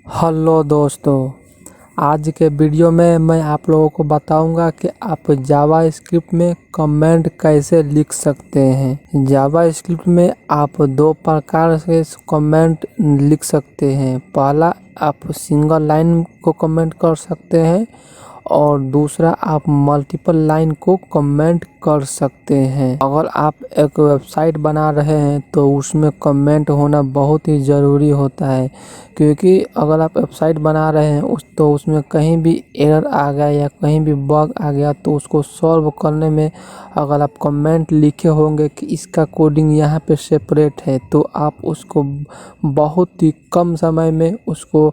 Hello दोस्तों, आज के वीडियो में मैं आप लोगों को बताऊंगा कि आप जावा स्क्रिप्ट में कमेंट कैसे लिख सकते हैं। जावा स्क्रिप्ट में आप दो प्रकार से कमेंट लिख सकते हैं। पहला, आप सिंगल लाइन को कमेंट कर सकते हैं और दूसरा आप मल्टीपल लाइन को कमेंट कर सकते हैं। अगर आप एक वेबसाइट बना रहे हैं तो उसमें कमेंट होना बहुत ही ज़रूरी होता है, क्योंकि अगर आप वेबसाइट बना रहे हैं तो उसमें कहीं भी एरर आ गया या कहीं भी बग आ गया तो उसको सॉल्व करने में अगर आप कमेंट लिखे होंगे कि इसका कोडिंग यहाँ पे सेपरेट है तो आप उसको बहुत ही कम समय में उसको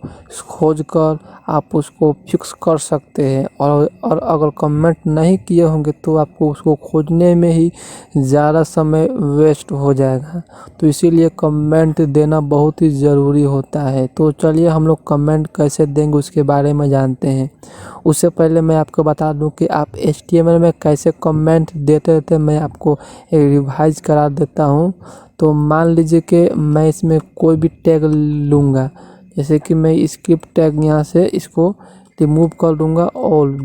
खोज कर आप उसको फिक्स कर सकते हैं। और अगर कमेंट नहीं किए होंगे तो आपको उसको खोजने में ही ज़्यादा समय वेस्ट हो जाएगा। तो इसीलिए कमेंट देना बहुत ही ज़रूरी होता है। तो चलिए हम लोग कमेंट कैसे देंगे उसके बारे में जानते हैं। उससे पहले मैं आपको बता दूं कि आप HTML में कैसे कमेंट देते थे, मैं आपको एक रिवाइज करा देता हूं। तो मान लीजिए कि मैं इसमें कोई भी टैग लूँगा, जैसे कि मैं स्क्रिप्ट टैग यहाँ से इसको रिमूव कर दूँगा और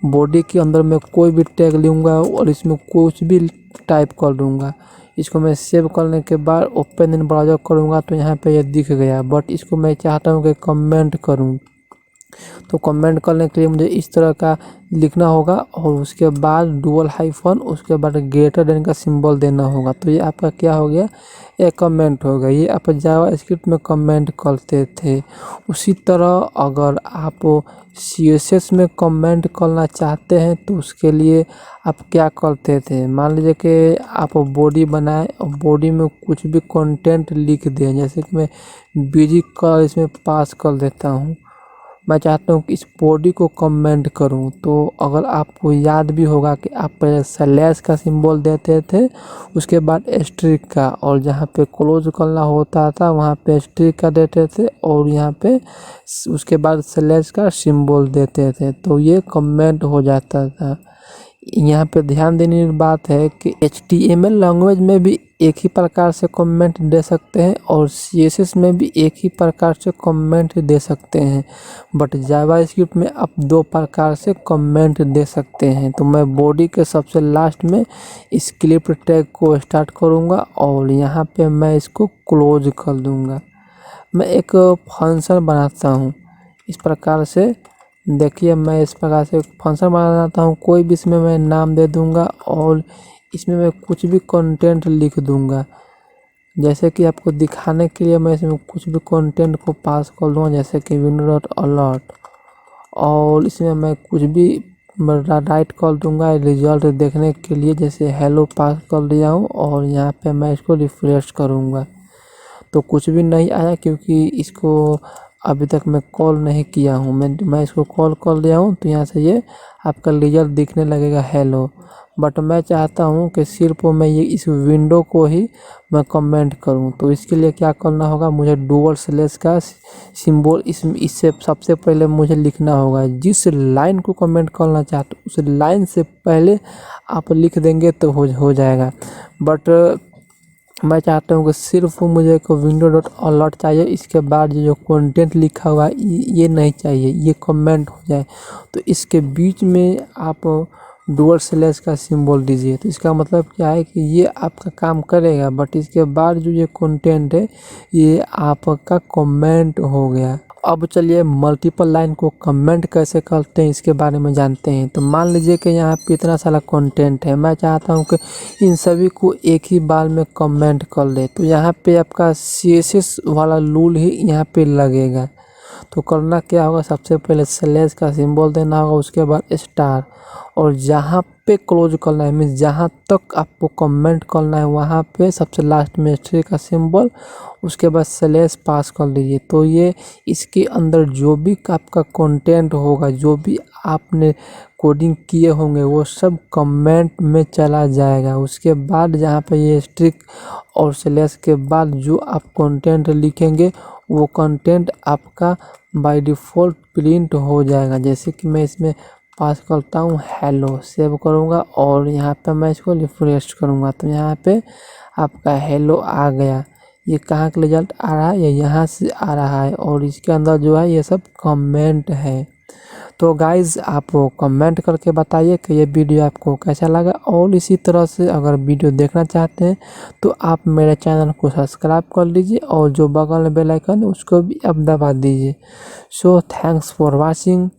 बॉडी के अंदर मैं कोई भी टैग लूँगा और इसमें कुछ भी टाइप कर दूँगा। इसको मैं सेव करने के बाद ओपन इन ब्राउज़र करूँगा तो यहाँ पे ये दिख गया। बट इसको मैं चाहता हूँ कि कमेंट करूँ, तो कमेंट करने के लिए मुझे इस तरह का लिखना होगा और उसके बाद डुअल हाइफन, उसके बाद ग्रेटर देन का सिंबल देना होगा। तो ये आपका क्या हो गया, एक कमेंट हो गया। ये आप जावा स्क्रिप्ट में कमेंट करते थे। उसी तरह अगर आप CSS में कमेंट करना चाहते हैं तो उसके लिए आप क्या करते थे, मान लीजिए कि आप बॉडी बनाए और बॉडी में कुछ भी कंटेंट लिख दें, जैसे कि मैं बीजी का इसमें पास कर देता हूँ। मैं चाहता हूँ कि इस बॉडी को कमेंट करूँ। तो अगर आपको याद भी होगा कि आप पहले स्लैश का सिंबल देते थे, उसके बाद एस्ट्रिक का, और जहाँ पे क्लोज करना होता था वहाँ पे एस्ट्रिक का देते थे और यहाँ पे उसके बाद स्लैश का सिंबल देते थे, तो ये कमेंट हो जाता था। यहाँ पे ध्यान देने की बात है कि HTML लैंग्वेज में भी एक ही प्रकार से कमेंट दे सकते हैं और CSS में भी एक ही प्रकार से कमेंट दे सकते हैं, बट जावा स्क्रिप्ट में आप दो प्रकार से कमेंट दे सकते हैं। तो मैं बॉडी के सबसे लास्ट में स्क्रिप्ट टैग को स्टार्ट करूँगा और यहाँ पे मैं इसको क्लोज कर दूँगा। मैं एक फंक्शन बनाता हूँ इस प्रकार से, देखिए मैं इस प्रकार से फंक्शन बनाता हूँ। कोई भी इसमें मैं नाम दे दूँगा और इसमें मैं कुछ भी कंटेंट लिख दूँगा। जैसे कि आपको दिखाने के लिए मैं इसमें कुछ भी कंटेंट को पास कर लूँगा, जैसे कि window.alert, और इसमें मैं कुछ भी राइट कर दूँगा रिजल्ट देखने के लिए, जैसे हेलो पास कर दिया हूँ और यहाँ पे मैं इसको रिफ्रेश करूँगा तो कुछ भी नहीं आया, क्योंकि इसको अभी तक मैं कॉल नहीं किया हूँ। मैं इसको कॉल कर लिया हूँ तो यहाँ से ये आपका रिजल्ट दिखने लगेगा हेलो। बट मैं चाहता हूँ कि सिर्फ मैं ये इस विंडो को ही मैं कमेंट करूँ, तो इसके लिए क्या करना होगा, मुझे डुअल स्लैश का सिंबल इससे सबसे पहले मुझे लिखना होगा। जिस लाइन को कमेंट करना चाहते उस लाइन से पहले आप लिख देंगे तो हो जाएगा। बट मैं चाहता हूँ कि सिर्फ मुझे एक window.alert चाहिए, इसके बाद जो कंटेंट लिखा हुआ है ये नहीं चाहिए, ये कमेंट हो जाए। तो इसके बीच में आप डुअल स्लैश का सिंबल दीजिए। तो इसका मतलब क्या है कि ये आपका काम करेगा, बट इसके बाद जो ये कंटेंट है ये आपका कमेंट हो गया। अब चलिए मल्टीपल लाइन को कमेंट कैसे करते हैं इसके बारे में जानते हैं। तो मान लीजिए कि यहाँ पे इतना सारा कंटेंट है, मैं चाहता हूँ कि इन सभी को एक ही बार में कमेंट कर ले। तो यहाँ पे आपका CSS वाला रूल ही यहाँ पे लगेगा। तो करना क्या होगा, सबसे पहले स्लैश का सिंबल देना होगा, उसके बाद स्टार, और जहाँ पे क्लोज करना है मीन्स जहाँ तक आपको कमेंट करना है वहाँ पे सबसे लास्ट में स्ट्रिक का सिंबल, उसके बाद स्लैश पास कर लीजिए। तो ये इसके अंदर जो भी आपका कंटेंट होगा, जो भी आपने कोडिंग किए होंगे वो सब कमेंट में चला जाएगा। उसके बाद जहाँ पे ये स्ट्रिक और स्लैश के बाद जो आप कंटेंट लिखेंगे वो कंटेंट आपका बाय डिफ़ॉल्ट प्रिंट हो जाएगा। जैसे कि मैं इसमें पास करता हूँ हेलो, सेव करूँगा और यहाँ पे मैं इसको रिफ्रेश करूँगा तो यहाँ पे आपका हेलो आ गया। ये कहाँ का रिजल्ट आ रहा है, ये यहाँ से आ रहा है और इसके अंदर जो है ये सब कमेंट है। तो गाइज़ आप कमेंट करके बताइए कि ये वीडियो आपको कैसा लगा, और इसी तरह से अगर वीडियो देखना चाहते हैं तो आप मेरे चैनल को सब्सक्राइब कर लीजिए और जो बगल में बेल आइकन है उसको भी आप दबा दीजिए। So thanks for watching.